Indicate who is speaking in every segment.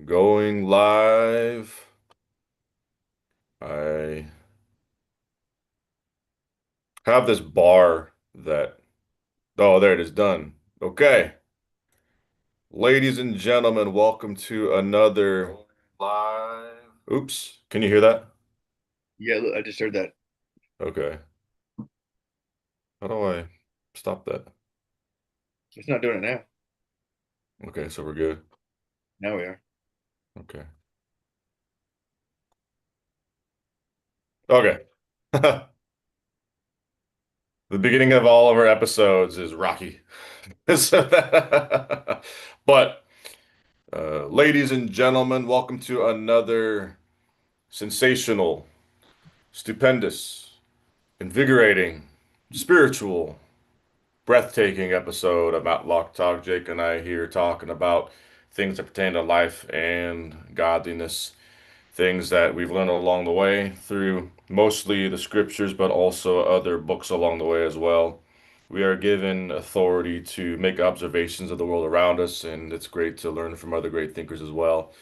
Speaker 1: Going live. I have this bar that, oh, there it is done. Okay. Ladies and gentlemen, welcome to another live. Oops. Can you hear that?
Speaker 2: Yeah, look, I just heard that.
Speaker 1: Okay. How do I stop that?
Speaker 2: It's not doing it now.
Speaker 1: Okay, so we're good.
Speaker 2: Now we are.
Speaker 1: Okay. Okay. The beginning of all of our episodes is rocky. But, ladies and gentlemen, welcome to another sensational, stupendous, invigorating, spiritual, breathtaking episode of MatlockTalk. Jake and I here talking about things that pertain to life and godliness, things that we've learned along the way through mostly the scriptures, but also other books along the way as well. We are given authority to make observations of the world around us, and it's great to learn from other great thinkers as well.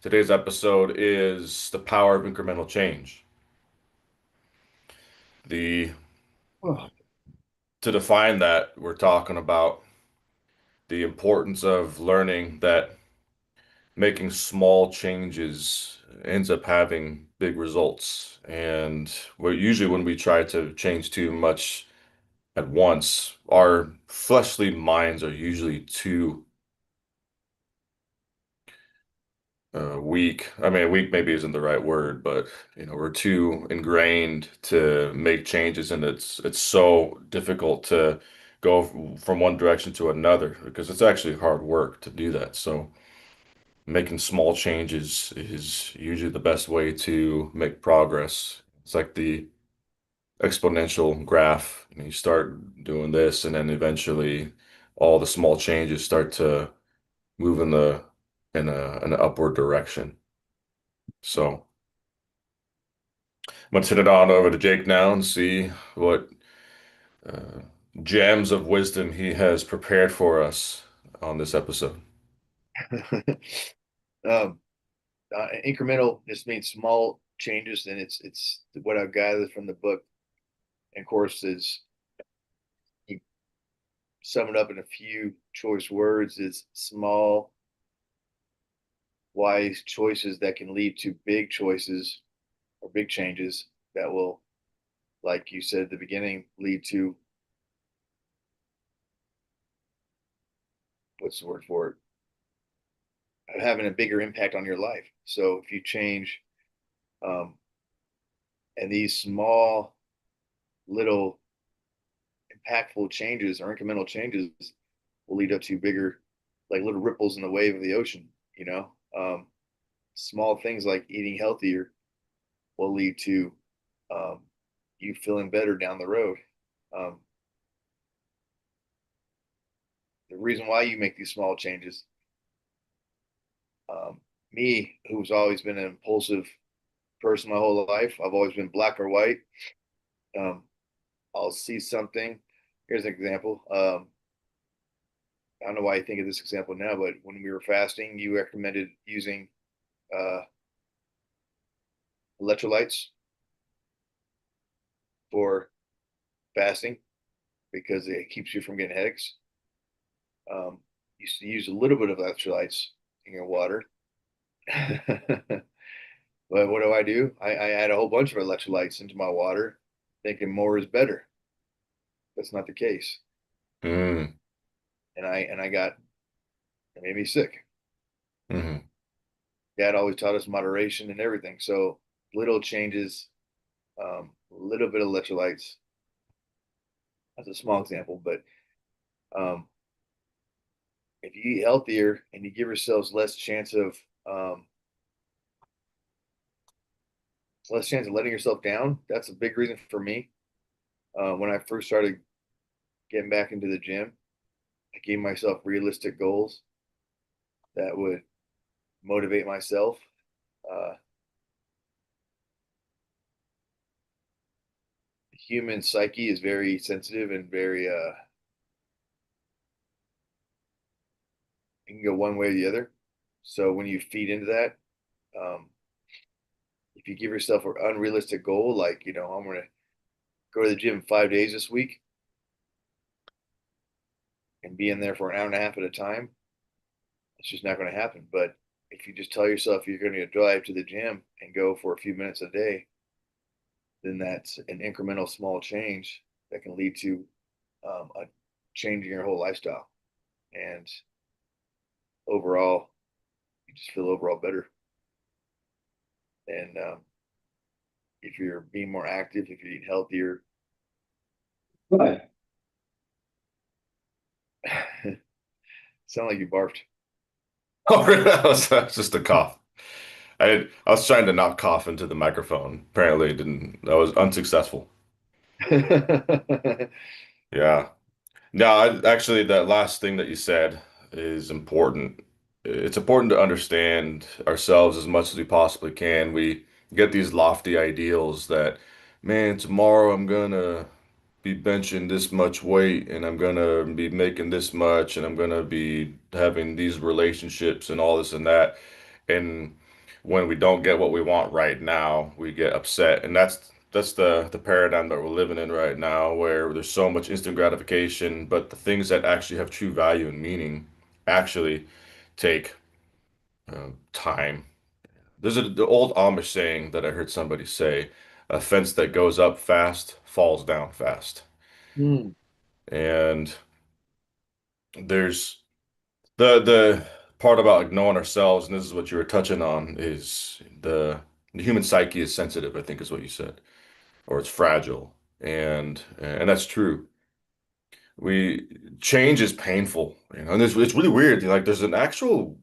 Speaker 1: Today's episode is the power of incremental change. The
Speaker 2: Oh,
Speaker 1: To define that, we're talking about the importance of learning that making small changes ends up having big results. And we're usually when we try to change too much at once, our fleshly minds are usually too weak. I mean, weak maybe isn't the right word, but we're too ingrained to make changes, and it's so difficult to go from one direction to another because it's actually hard work to do that. So making small changes is usually the best way to make progress. It's like the exponential graph. You start doing this, and then eventually all the small changes start to move in an upward direction. So I'm gonna turn it on over to Jake now and see what uh, gems of wisdom he has prepared for us on this episode.
Speaker 2: um, incremental just means small changes, and it's what I've gathered from the book. And of course, is you sum it up in a few choice words: is small, wise choices that can lead to big choices or big changes that will, like you said at the beginning, lead to what's the word for it? Having a bigger impact on your life. So if you change, um, and these small little impactful changes or incremental changes will lead up to bigger, like little ripples in the wave of the ocean. You know, small things like eating healthier will lead to um, you feeling better down the road. Um, the reason why you make these small changes, um, me, who's always been an impulsive person my whole life, I've always been black or white. Um, I'll see something. Here's an example. I don't know why I think of this example now, but when we were fasting, you recommended using uh, electrolytes for fasting because it keeps you from getting headaches. You used to use a little bit of electrolytes in your water. But what do? I add a whole bunch of electrolytes into my water, thinking more is better. That's not the case.
Speaker 1: Mm,
Speaker 2: And I got, it made me sick.
Speaker 1: hmm
Speaker 2: Dad always taught us moderation and everything. So little changes, a little bit of electrolytes. That's a small example, but um, if you eat healthier and you give yourselves um, less chance of letting yourself down, that's a big reason for me. When I first started getting back into the gym, I gave myself realistic goals that would motivate myself. Uh, the human psyche is very sensitive and very, it can go one way or the other. So when you feed into that, um, if you give yourself an unrealistic goal, like, I'm going to go to the gym 5 days this week and be in there for an hour and a half at a time, it's just not going to happen. But if you just tell yourself you're going to drive to the gym and go for a few minutes a day, then that's an incremental small change that can lead to a change in your whole lifestyle. And overall, you just feel overall better. And if you're being more active, if you're eating healthier,
Speaker 1: Right.
Speaker 2: sound like you barfed.
Speaker 1: Oh, really? That was just a cough. I was trying to not cough into the microphone. Apparently, it didn't. I was unsuccessful. Yeah. No, actually, that last thing that you said is important. It's important to understand ourselves as much as we possibly can. We get these lofty ideals that, man, tomorrow I'm gonna be benching this much weight and I'm gonna be making this much and I'm gonna be having these relationships and all this and that. And when we don't get what we want right now, we get upset. And that's the paradigm that we're living in right now, where there's so much instant gratification, but the things that actually have true value and meaning actually take time. There's the old Amish saying that I heard somebody say, a fence that goes up fast falls down fast.
Speaker 2: Hmm.
Speaker 1: And there's the part about ignoring ourselves, and this is what you were touching on, is the human psyche is sensitive, I think is what you said, or it's fragile. And that's true. We change is painful, and it's really weird. Like there's an actual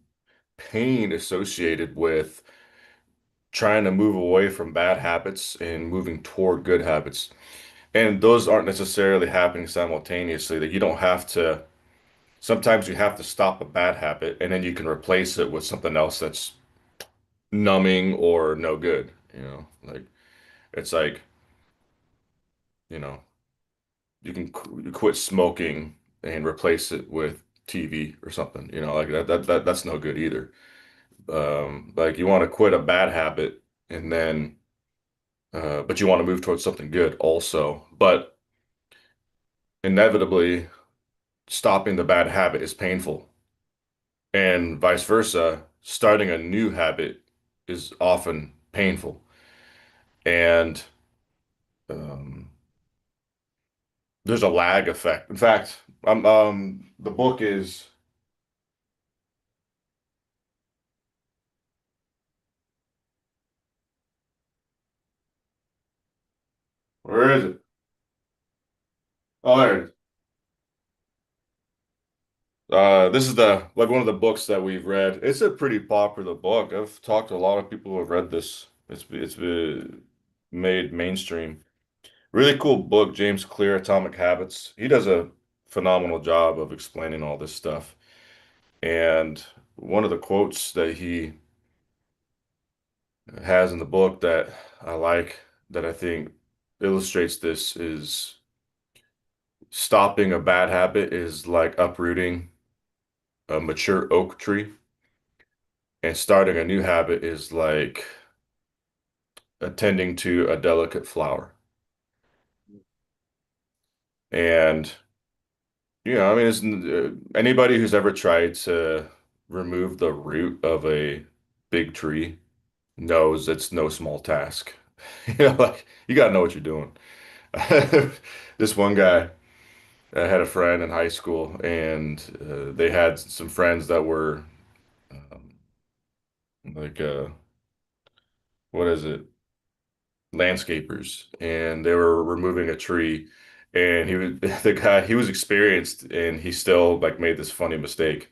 Speaker 1: pain associated with trying to move away from bad habits and moving toward good habits. And those aren't necessarily happening simultaneously, that you don't have to. Sometimes you have to stop a bad habit and then you can replace it with something else that's numbing or no good, Like it's like, you know, you can quit smoking and replace it with TV or something, like that's no good either. Like you want to quit a bad habit and then but you want to move towards something good also. But inevitably stopping the bad habit is painful. And vice versa, starting a new habit is often painful. And um, there's a lag effect. In fact, the book is, where is it? Oh, there it is. This is the like one of the books that we've read. It's a pretty popular book. I've talked to a lot of people who have read this. It's been made mainstream. Really cool book, James Clear, Atomic Habits. He does a phenomenal job of explaining all this stuff. And one of the quotes that he has in the book that I like, that I think illustrates this, is stopping a bad habit is like uprooting a mature oak tree, and starting a new habit is like attending to a delicate flower. And, I mean, anybody who's ever tried to remove the root of a big tree knows it's no small task. Like you gotta know what you're doing. This one guy had a friend in high school, and they had some friends that were um, like what is it, landscapers, and they were removing a tree, and he was the guy. He was experienced, and he still like made this funny mistake.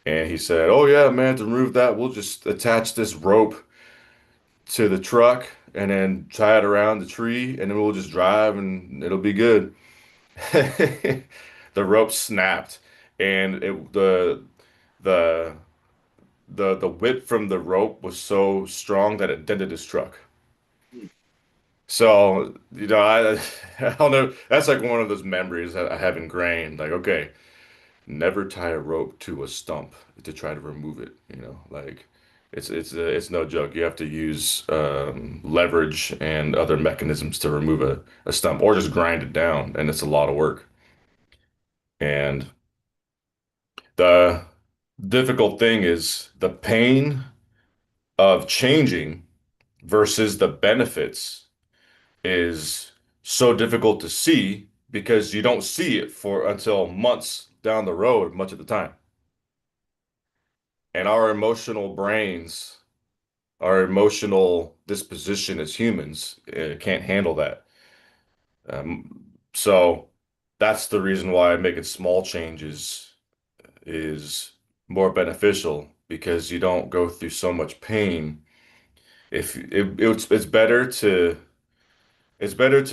Speaker 1: And he said, "Oh yeah, man, to remove that, we'll just attach this rope to the truck and then tie it around the tree, and then we'll just drive, and it'll be good." The rope snapped, and the the whip from the rope was so strong that it dented his truck. So, I I don't know. That's like one of those memories that I have ingrained. Like, okay, never tie a rope to a stump to try to remove it. Like it's no joke. You have to use leverage and other mechanisms to remove a stump, or just grind it down, and it's a lot of work. And the difficult thing is the pain of changing versus the benefits is so difficult to see because you don't see it for until months down the road much of the time. And our emotional brains, our emotional disposition as humans, can't handle that. So that's the reason why making small changes is more beneficial because you don't go through so much pain. If it's better to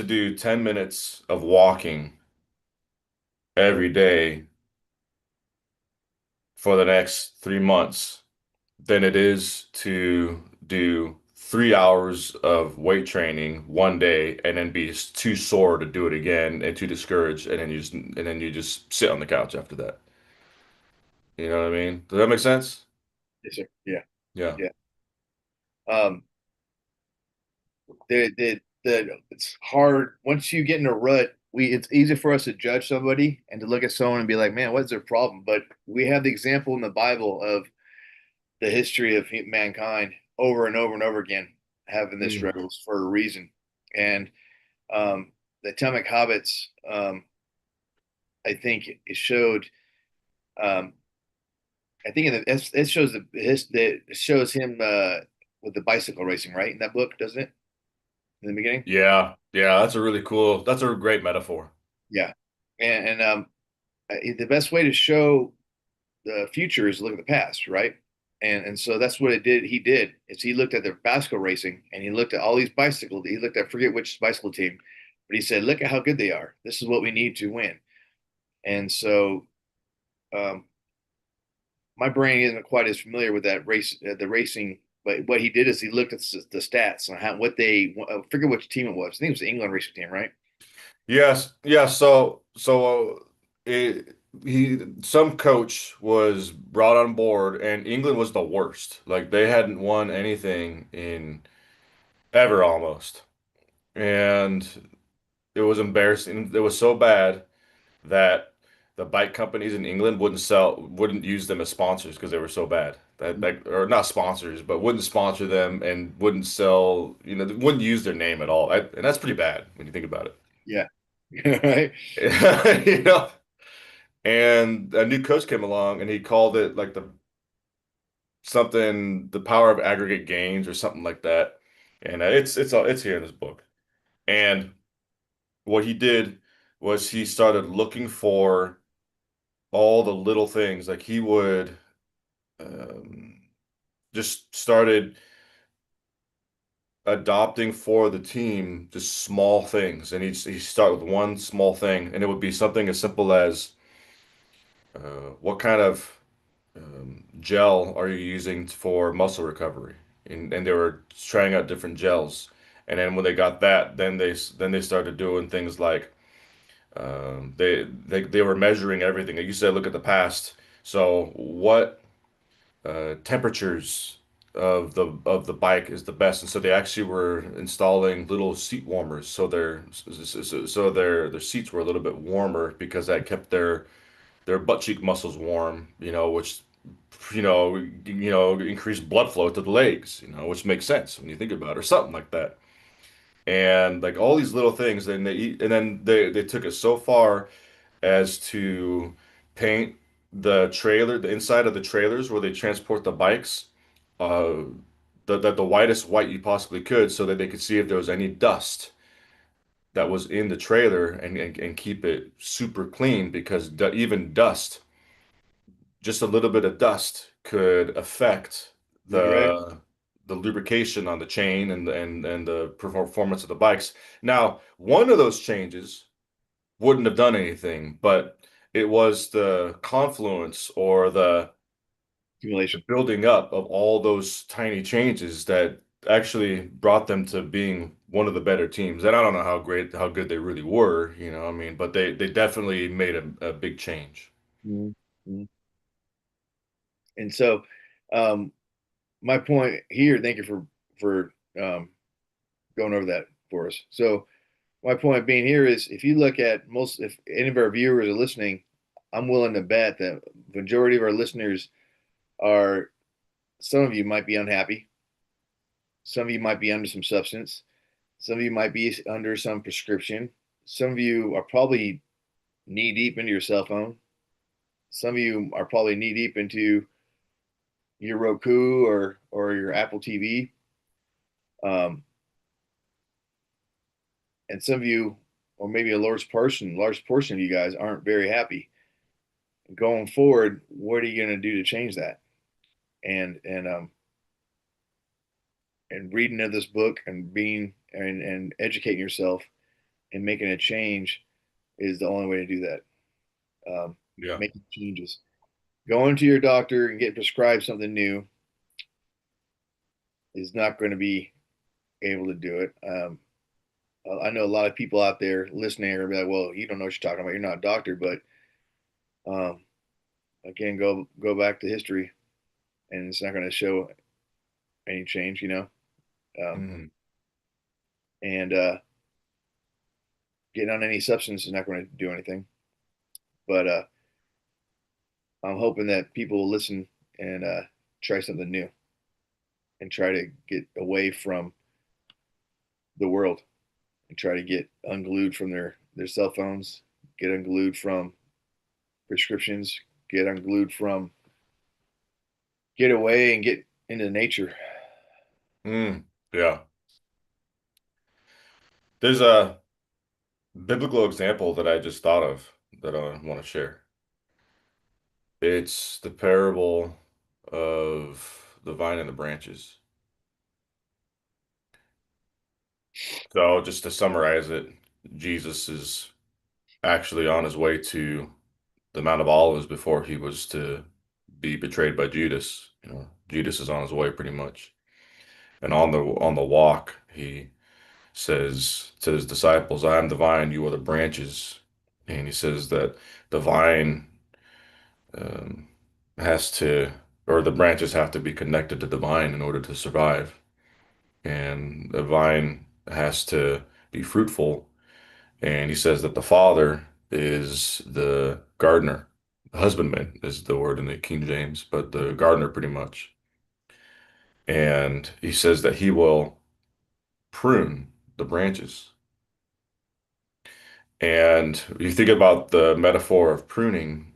Speaker 1: do 10 minutes of walking every day for the next 3 months than it is to do 3 hours of weight training one day and then be too sore to do it again and too discouraged and then you just sit on the couch after that. You know what I mean? Does that make sense?
Speaker 2: Yes, sir. Yeah,
Speaker 1: Yeah.
Speaker 2: yeah. Um, it's hard once you get in a rut. It's easy for us to judge somebody and to look at someone and be like, man, what's their problem? But we have the example in the Bible of the history of mankind over and over and over again having this
Speaker 1: Mm.
Speaker 2: struggles for a reason. And the Atomic Habits, I think it showed. Um, I think it shows it shows him with the bicycle racing, right? In that book, doesn't it? In the beginning,
Speaker 1: Yeah. Yeah, that's a great metaphor.
Speaker 2: yeah. And the best way to show the future is to look at the past, right? And so that's what it did. He did is he looked at the bicycle racing and he looked at all these bicycles. He looked at I forget which bicycle team, but he said, "Look at how good they are. This is what we need to win." And so um, my brain isn't quite as familiar with that the racing. But what he did is he looked at the stats on how what they I forget which team it was. I think it was the England racing team, right?
Speaker 1: Yes, yeah. Some coach was brought on board, and England was the worst. Like they hadn't won anything in ever almost, and it was embarrassing. It was so bad that the bike companies in England wouldn't use them as sponsors because they were so bad. Or not sponsors, but wouldn't sponsor them and wouldn't sell. They wouldn't use their name at all. And that's pretty bad when you think about it.
Speaker 2: Yeah, right.
Speaker 1: You know. And a new coach came along and he called it like the power of aggregate gains or something like that. And it's here in this book. And what he did was he started looking for all the little things. Like he would um, just started adopting for the team just small things. And he'd start with one small thing, and it would be something as simple as what kind of gel are you using for muscle recovery? And they were trying out different gels. And then when they got that, then they started doing things like they were measuring everything. Like you said, look at the past. So what temperatures of the bike is the best? And so they actually were installing little seat warmers, so their seats were a little bit warmer because that kept their butt cheek muscles warm, which increase blood flow to the legs, which makes sense when you think about it, or something like that. And like all these little things, and then they took it so far as to paint the inside of the trailers where they transport the bikes, uh, the whitest white you possibly could, so that they could see if there was any dust that was in the trailer and keep it super clean because even dust just a little bit of dust could affect
Speaker 2: You're right.
Speaker 1: the lubrication on the chain and the performance of the bikes. Now, one of those changes wouldn't have done anything, but it was the confluence or the
Speaker 2: Accumulation.
Speaker 1: building up of all those tiny changes that actually brought them to being one of the better teams. And I don't know how good they really were, I mean, but they definitely made a big change.
Speaker 2: Mhm. And so, um, my point here, thank you for going over that for us. So, my point being here is, if you look at most, if any of our viewers are listening, I'm willing to bet that the majority of our listeners are. Some of you might be unhappy. Some of you might be under some substance. Some of you might be under some prescription. Some of you are probably knee deep into your cell phone. Some of you are probably knee deep into your Roku or your Apple TV. Um, and some of you, or maybe a large portion of you guys aren't very happy. Going forward, what are you going to do to change that? And reading of this book and being and educating yourself and making a change is the only way to do that.
Speaker 1: Yeah.
Speaker 2: Making changes. Going to your doctor and get prescribed something new is not going to be able to do it. I know a lot of people out there listening are gonna be like, "Well, you don't know what you're talking about. You're not a doctor." But um, again, go back to history, and it's not going to show any change, you know. Um,
Speaker 1: Mhm.
Speaker 2: and Getting on any substance is not going to do anything. But I'm hoping that people will listen and try something new and try to get away from the world and try to get unglued from their cell phones, get unglued from prescriptions, get unglued from get away and get into nature.
Speaker 1: Yeah. There's a biblical example that I just thought of that I want to share. It's the parable of the vine and the branches. So, just to summarize it, Jesus is actually on his way to the Mount of Olives before he was to be betrayed by Judas. Judas is on his way pretty much. And on the walk, he says to his disciples, I am the vine, you are the branches. And he says that the vine um, has to, or the branches have to be connected to the vine in order to survive. And the vine has to be fruitful. And he says that the Father is the gardener. The husbandman is the word in the King James, but the gardener pretty much. And he says that he will prune the branches. And you think about the metaphor of pruning,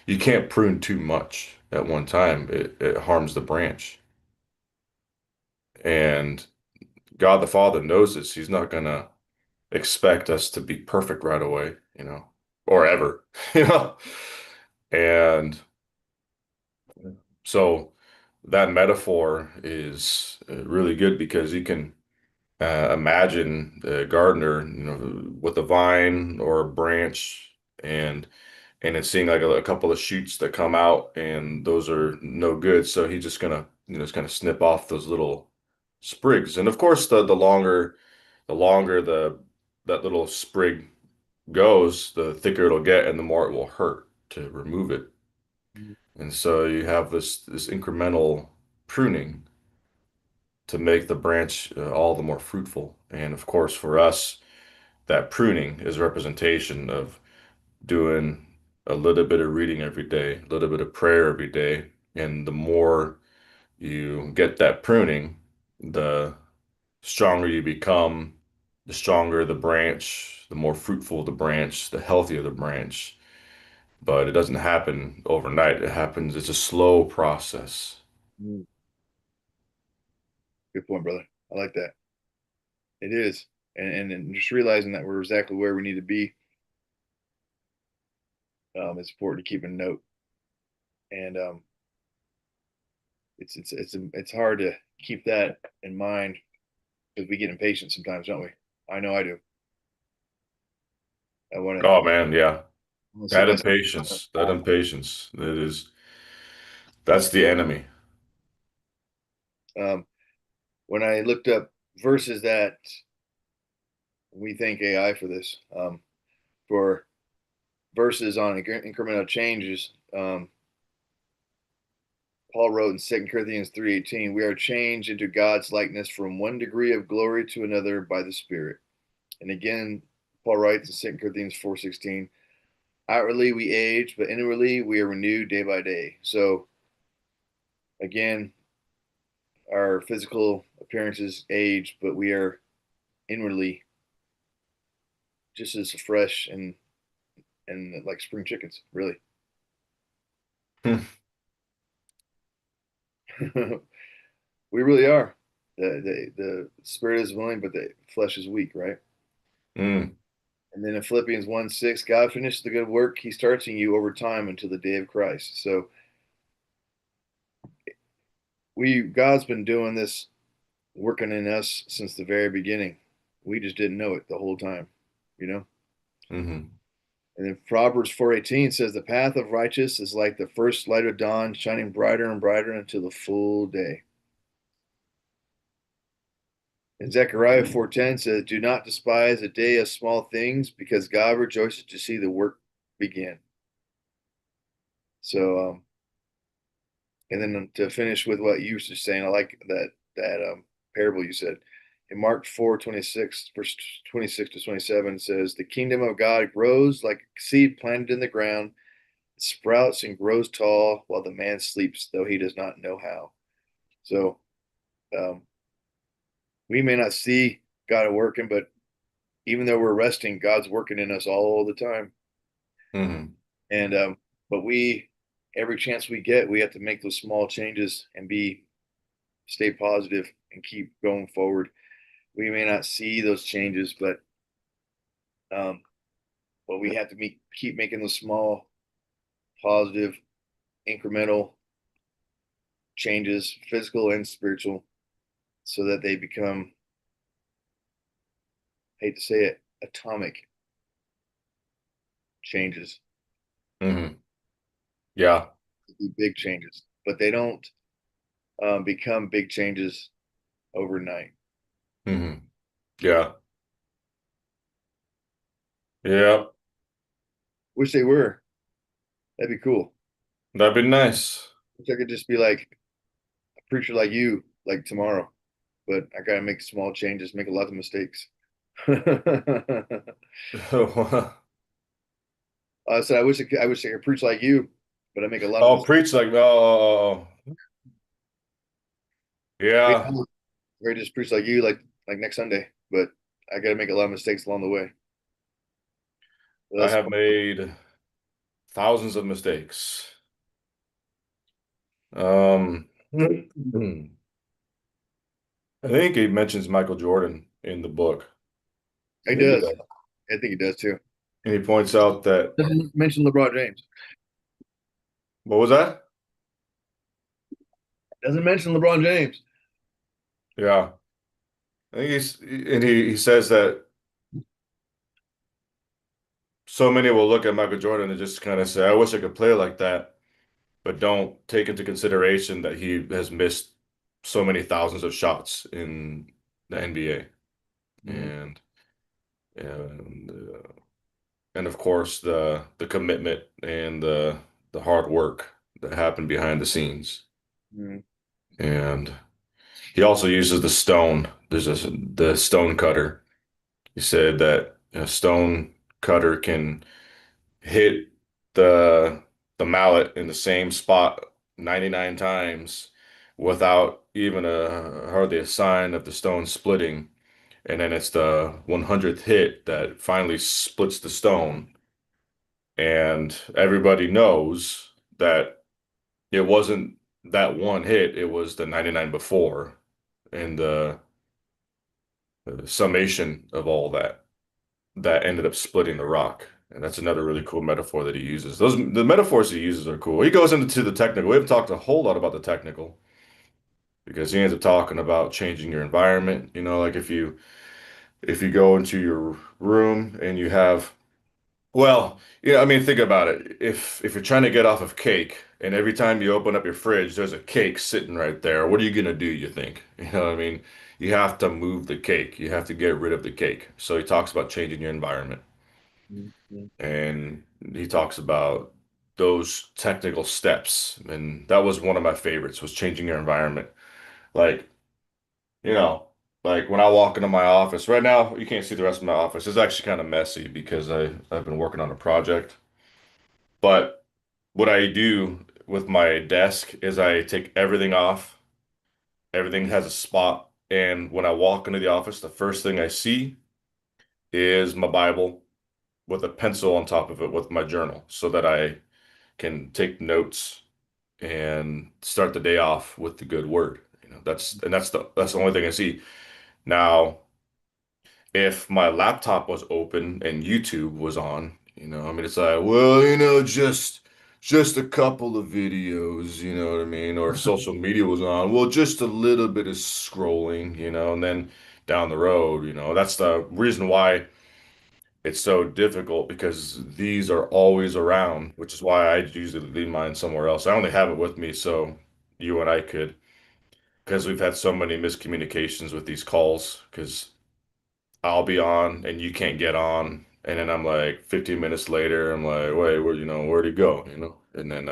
Speaker 1: you can't prune too much at one time. It harms the branch. And God the Father knows this. He's not gonna expect us to be perfect right away, or ever, you know. And so that metaphor is really good because you can imagine the gardener, with a vine or a branch, and it's seeing like a couple of shoots that come out, and those are no good. So he's just gonna, just kind of snip off those little sprigs. And of course, the longer that little sprig goes, the thicker it'll get, and the more it will hurt to remove it. And so you have this incremental pruning to make the branch all the more fruitful. And of course, for us, that pruning is a representation of doing a little bit of reading every day, a little bit of prayer every day. And the more you get that pruning, the stronger you become, the stronger the branch, the more fruitful the branch, the healthier the branch. But it doesn't happen overnight. It's a slow process.
Speaker 2: Mm, good point, brother. I like that. It is, and just realizing that we're exactly where we need to be. It's important to keep a note, and it's hard to keep that in mind because we get impatient sometimes, don't we? I know I do. I
Speaker 1: Oh man, yeah.
Speaker 2: want to sit
Speaker 1: That
Speaker 2: myself.
Speaker 1: impatience, that impatience, that's the enemy.
Speaker 2: Um, when I looked up verses that we thank AI for this, for verses on incremental changes. Paul wrote in 2 Corinthians 3:18, we are changed into God's likeness from one degree of glory to another by the Spirit. And again, Paul writes in 2 Corinthians 4:16, outwardly we age, but inwardly we are renewed day by day. So again, our physical appearances age, but we are inwardly just as fresh and like spring chickens, really.
Speaker 1: Hmm.
Speaker 2: We really are. The spirit is willing, but the flesh is weak, right?
Speaker 1: Mm.
Speaker 2: And then in Philippians 1:6, God finishes the good work he starts in you over time until the day of Christ. So God's been doing this, working in us since the very beginning. We just didn't know it the whole time, you know?
Speaker 1: Hmm.
Speaker 2: And then Proverbs 4:18 says, the path of righteous is like the first light of dawn, shining brighter and brighter until the full day. And Zechariah 4:10 says, do not despise a day of small things because God rejoices to see the work begin. So, and then to finish with what you were just saying, I like that parable you said. In Mark 4:26, verse 26 to 27 says, the kingdom of God grows like seed planted in the ground, it sprouts and grows tall while the man sleeps, though he does not know how. So um, we may not see God working, but even though we're resting, God's working in us all the time.
Speaker 1: Hmm.
Speaker 2: And but every chance we get, we have to make those small changes and stay positive and keep going forward. We may not see those changes, um, but we have to keep making those small, positive, incremental changes, physical and spiritual, so that they become, I hate to say it, atomic changes,
Speaker 1: Hmm. Yeah.
Speaker 2: big changes, but they don't become big changes overnight.
Speaker 1: Hmm. Yeah. Yeah.
Speaker 2: Wish they were. That'd be cool.
Speaker 1: That'd be nice.
Speaker 2: Wish I could just be like a preacher like you, like tomorrow. But I gotta make small changes, make a lot of mistakes. I said I wish I could preach like you, but I make a lot of
Speaker 1: Oh,
Speaker 2: mistakes.
Speaker 1: preach like oh, yeah.
Speaker 2: I just preach like you, like next Sunday, but I gotta make a lot of mistakes along the way.
Speaker 1: I
Speaker 2: That's
Speaker 1: have made thousands of mistakes. I think he mentions Michael Jordan in the book.
Speaker 2: he
Speaker 1: I think he
Speaker 2: does.
Speaker 1: does.
Speaker 2: I think he does too.
Speaker 1: And he points out that
Speaker 2: Doesn't mention LeBron James.
Speaker 1: what was that?
Speaker 2: Doesn't mention LeBron James.
Speaker 1: Yeah. I think he says that so many will look at Michael Jordan and just kind of say, I wish I could play like that, but don't take into consideration that he has missed so many thousands of shots in the NBA.
Speaker 2: Mhm.
Speaker 1: And and of course the commitment and the hard work that happened behind the scenes.
Speaker 2: Mhm.
Speaker 1: And he also uses the stone. The stone cutter. He said that a stone cutter can hit the the mallet in the same spot 99 times without even hardly a sign of the stone splitting. And then it's the 100th hit that finally splits the stone. And everybody knows that it wasn't that one hit, it was the 99 before and the summation of all that that ended up splitting the rock. And that's another really cool metaphor that he uses. The metaphors he uses are cool. He goes into the technical. We haven't talked a whole lot about the technical because he ends up talking about changing your environment. You know, like if you go into your room and you have well, yeah, I mean, think about it. If you're trying to get off of cake, and every time you open up your fridge, there's a cake sitting right there, what are you gonna do, you think? You know what I mean? You have to move the cake. You have to get rid of the cake. So he talks about changing your environment.
Speaker 2: Mhm.
Speaker 1: And he talks about those technical steps. And that was one of my favorites was changing your environment. Like, you know, like when I walk into my office right now, you can't see the rest of my office. It's actually kind of messy because I've been working on a project. But what I do with my desk is I take everything off. Everything has a spot. And when I walk into the office, the first thing I see is my Bible with a pencil on top of it with my journal so that I can take notes and start the day off with the good word. That's the only thing I see. Now, if my laptop was open and YouTube was on, I mean, it's like, well, just a couple of videos, you know what I mean? Or if social media was on, well, just a little bit of scrolling, and then down the road, that's the reason why it's so difficult because these are always around, which is why I usually leave mine somewhere else. I only have it with me so you and I could, because we've had so many miscommunications with these calls, because I'll be on and you can't get on. And then I'm like 15 minutes later, I'm like, wait, where'd he go? And then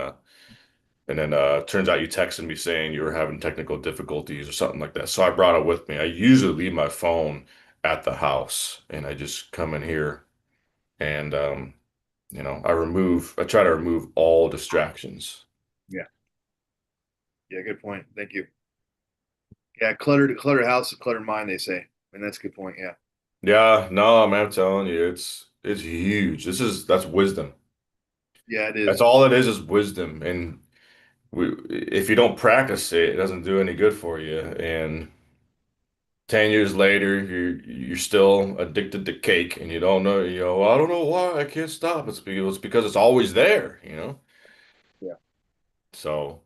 Speaker 1: turns out you texted me saying you were having technical difficulties or something like that. So I brought it with me. I usually leave my phone at the house and I just come in here and I try to remove all distractions.
Speaker 2: Yeah. Yeah. Good point. Thank you. Yeah. Cluttered house, cluttered mind, they say. And that's a good point. Yeah.
Speaker 1: Yeah, no, man, I'm telling you, it's huge. That's wisdom.
Speaker 2: Yeah, it
Speaker 1: That's
Speaker 2: is.
Speaker 1: all it is wisdom. And if you don't practice it, it doesn't do any good for you. And 10 years later, you're still addicted to cake and you don't know, "Well, I don't know why I can't stop." It's because it's always there.
Speaker 2: Yeah.
Speaker 1: So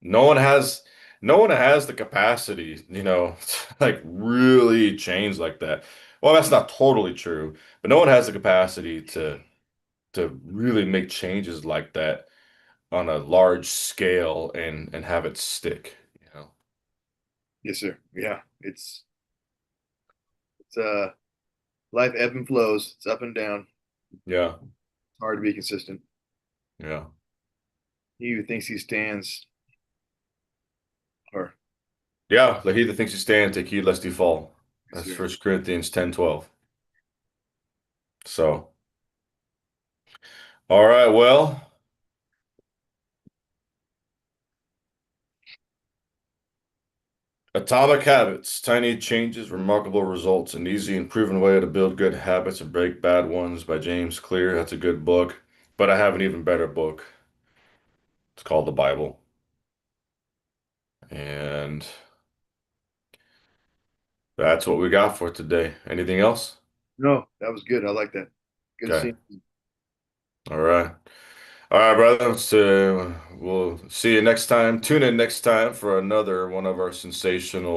Speaker 1: no one has no one has the capacity, to like really change like that. Well, that's not totally true, but no one has the capacity to really make changes like that on a large scale and have it stick.
Speaker 2: Yes, sir. Yeah. It's life ebb and flows. It's up and down.
Speaker 1: Yeah,
Speaker 2: It's hard to be consistent.
Speaker 1: yeah.
Speaker 2: He who thinks he stands, or
Speaker 1: Yeah, like he that thinks he stand, take heed lest he fall.
Speaker 2: yes,
Speaker 1: That's
Speaker 2: sir.
Speaker 1: First Corinthians 10:12. So, all right, well, Atomic Habits, Tiny Changes, Remarkable Results, an easy and proven way to build good habits and break bad ones by James Clear. That's a good book. But I have an even better book. It's called the Bible. And that's what we got for today. Anything else?
Speaker 2: No, that was good. I like that. Good to
Speaker 1: Okay.
Speaker 2: see you.
Speaker 1: All right. All right, brother. So we'll see you next time. Tune in next time for another one of our sensational